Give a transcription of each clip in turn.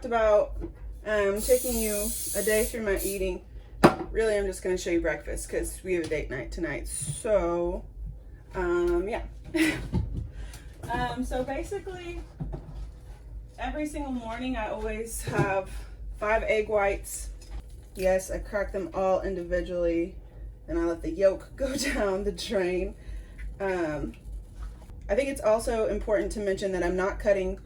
about taking you a day through my eating. Really, I'm just going to show you breakfast because we have a date night tonight. So, yeah. So basically, every single morning I always have 5 egg whites. Yes, I crack them all individually and I let the yolk go down the drain. I think it's also important to mention that I'm not cutting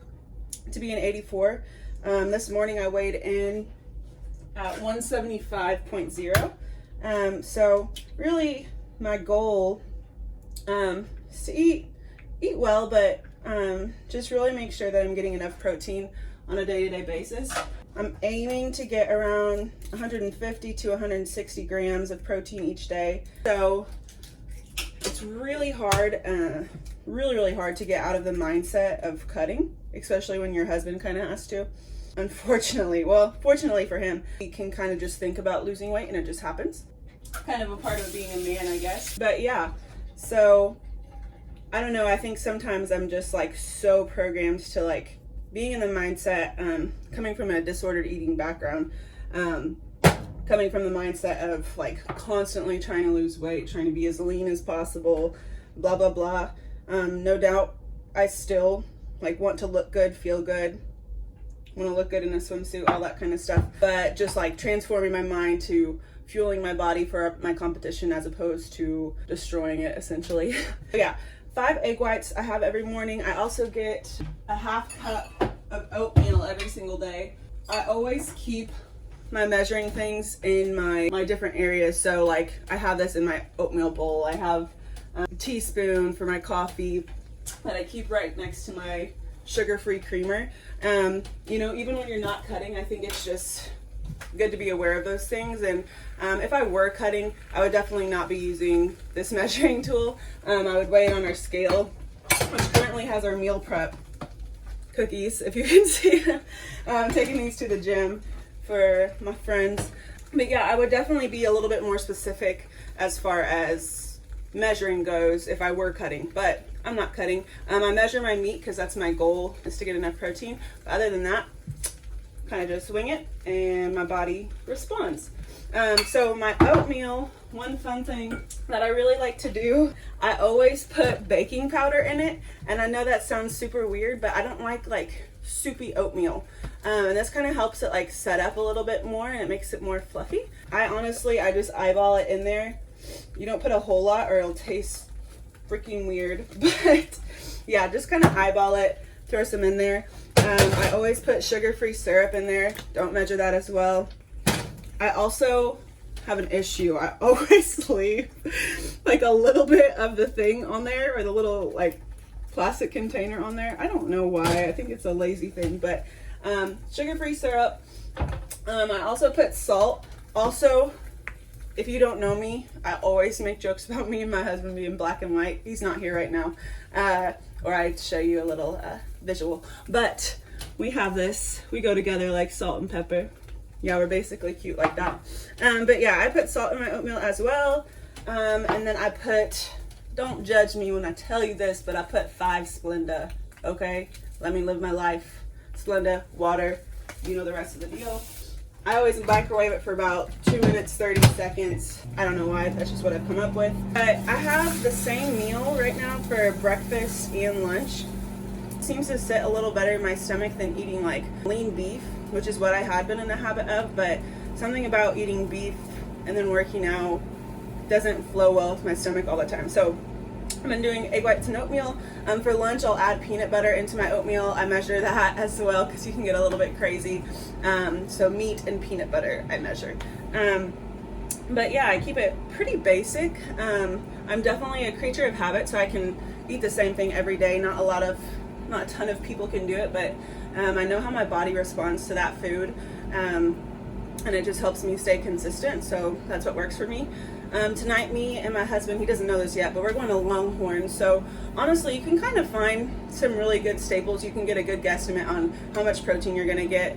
to be an 84. This morning I weighed in at 175.0. So really my goal is to eat well, but just really make sure that I'm getting enough protein on a day-to-day basis. I'm aiming to get around 150 to 160 grams of protein each day. So it's really hard, really hard to get out of the mindset of cutting, especially when your husband kind of has to. Unfortunately, well, fortunately for him, he can kind of just think about losing weight and it just happens. Kind of a part of being a man, I guess. But yeah, so I don't know, I think sometimes I'm just like so programmed to like being in the mindset, coming from a disordered eating background, coming from the mindset of like constantly trying to lose weight, trying to be as lean as possible, blah, blah, blah. No doubt I still like want to look good, feel good, want to look good in a swimsuit, all that kind of stuff. But just like transforming my mind to fueling my body for my competition as opposed to destroying it essentially. But yeah, 5 egg whites I have every morning. I also get a half cup of oatmeal every single day. I always keep my measuring things in my different areas. So like I have this in my oatmeal bowl. I have a teaspoon for my coffee that I keep right next to my sugar-free creamer. You know, even when you're not cutting, I think it's just good to be aware of those things. And if I were cutting, I would definitely not be using this measuring tool. I would weigh it on our scale, which currently has our meal prep cookies, if you can see them. I'm taking these to the gym for my friends. But yeah, I would definitely be a little bit more specific as far as measuring goes if I were cutting, but I'm not cutting. I measure my meat because that's my goal, is to get enough protein. But other than that, kind of just wing it and my body responds. So my oatmeal, one fun thing that I really like to do, I always put baking powder in it. And I know that sounds super weird, but I don't like soupy oatmeal. And this kind of helps it like set up a little bit more and it makes it more fluffy. I just eyeball it in there. You don't put a whole lot or it'll taste freaking weird. But yeah, just kind of eyeball it, throw some in there. I always put sugar-free syrup in there. Don't measure that as well. I also have an issue. I always leave like a little bit of the thing on there, or the little like plastic container on there. I don't know why. I think it's a lazy thing, but sugar-free syrup. I also put salt. Also, if you don't know me, I always make jokes about me and my husband being black and white. He's not here right now. Or I'd show you a little visual. But we have this. We go together like salt and pepper. Yeah, we're basically cute like that. But yeah, I put salt in my oatmeal as well. And then I put, don't judge me when I tell you this, but I put 5 Splenda. Okay? Let me live my life. Splenda, water, you know the rest of the deal. I always microwave it for about 2 minutes, 30 seconds. I don't know why, that's just what I've come up with. But I have the same meal right now for breakfast and lunch. It seems to sit a little better in my stomach than eating like lean beef, which is what I had been in the habit of, but something about eating beef and then working out doesn't flow well with my stomach all the time. So I've been doing egg whites and oatmeal. For lunch, I'll add peanut butter into my oatmeal. I measure that as well because you can get a little bit crazy. So meat and peanut butter, I measure. But yeah, I keep it pretty basic. I'm definitely a creature of habit, so I can eat the same thing every day. Not a ton of people can do it, but I know how my body responds to that food. And it just helps me stay consistent, so that's what works for me. Tonight, me and my husband, he doesn't know this yet, but we're going to Longhorn. So honestly, you can kind of find some really good staples. You can get a good guesstimate on how much protein you're going to get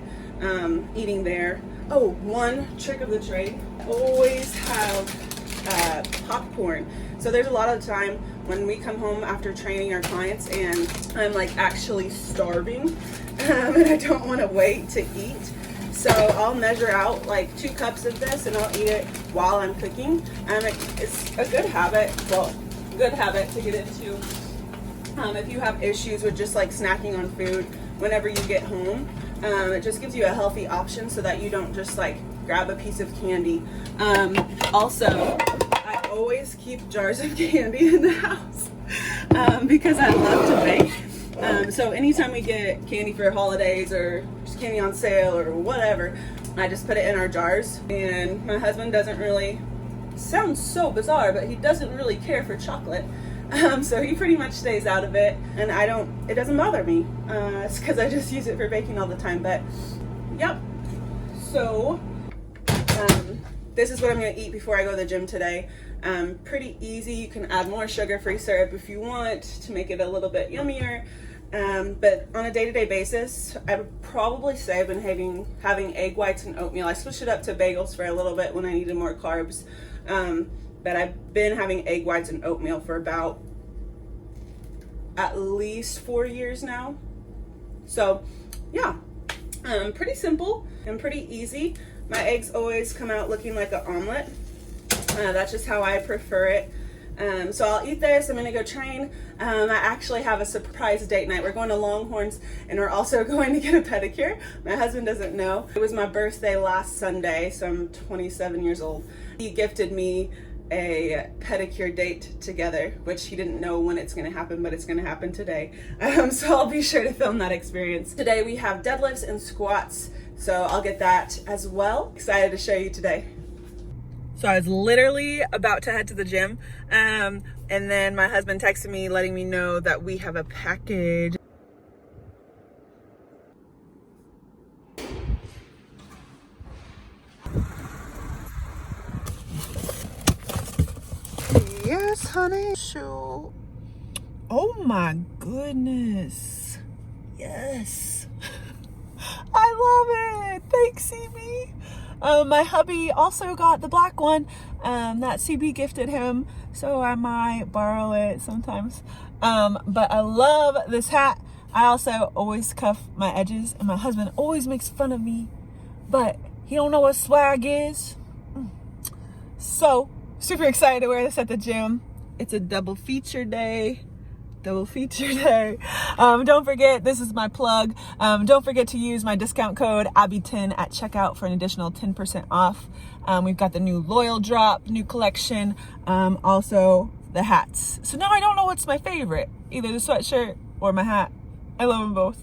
eating there. Oh, one trick of the trade, always have popcorn. So there's a lot of the time when we come home after training our clients and I'm like actually starving, and I don't want to wait to eat. So I'll measure out like 2 cups of this and I'll eat it while I'm cooking. It's a good habit, to get into. If you have issues with just like snacking on food whenever you get home, it just gives you a healthy option so that you don't just like grab a piece of candy. Also, I always keep jars of candy in the house because I love to bake. So anytime we get candy for holidays or just candy on sale or whatever, I just put it in our jars. And my husband doesn't really, sounds so bizarre, but he doesn't really care for chocolate. So he pretty much stays out of it, and it doesn't bother me. It's because I just use it for baking all the time. But yep. So this is what I'm going to eat before I go to the gym today. Pretty easy. You can add more sugar-free syrup if you want to make it a little bit yummier. But on a day-to-day basis, I would probably say I've been having egg whites and oatmeal. I switched it up to bagels for a little bit when I needed more carbs. But I've been having egg whites and oatmeal for about at least 4 years now. So yeah, pretty simple and pretty easy. My eggs always come out looking like an omelet. That's just how I prefer it. So I'll eat this. I'm gonna go train. I actually have a surprise date night. We're going to Longhorns and we're also going to get a pedicure. My husband doesn't know. It was my birthday last Sunday, so I'm 27 years old. He gifted me a pedicure date together, which he didn't know when it's going to happen, but it's going to happen today. So I'll be sure to film that experience. Today we have deadlifts and squats, so I'll get that as well. Excited to show you today. So I was literally about to head to the gym, and then my husband texted me letting me know that we have a package. Yes, honey. Shoot. Oh my goodness. Yes. I love it. Thanks, CB. My hubby also got the black one that CB gifted him, so I might borrow it sometimes. But I love this hat. I also always cuff my edges, and my husband always makes fun of me, but he don't know what swag is. So super excited to wear this at the gym. It's a double feature day. Don't forget, this is my plug. Don't forget to use my discount code Abby10 at checkout for an additional 10% off. We've got the new Loyal drop, new collection, also the hats. So now I don't know what's my favorite, either the sweatshirt or my hat. I love them both.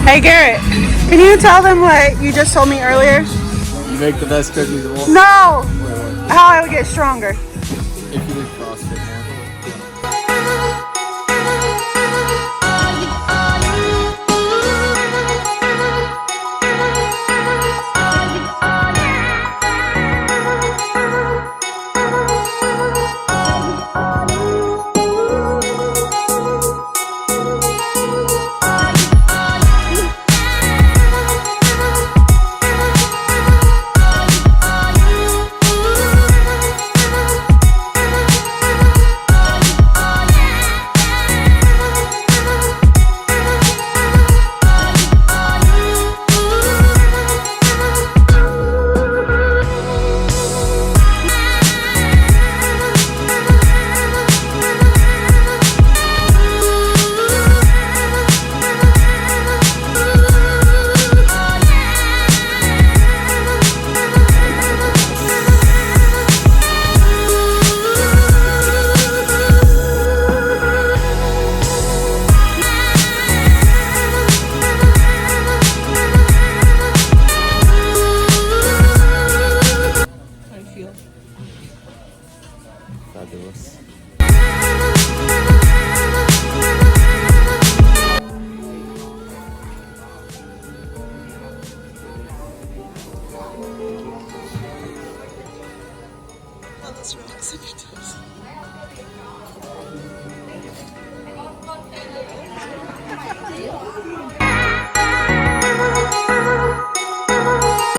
Hey Garrett, can you tell them what you just told me earlier? You make the best cookies of all. No! How I would get stronger. If you did CrossFit more.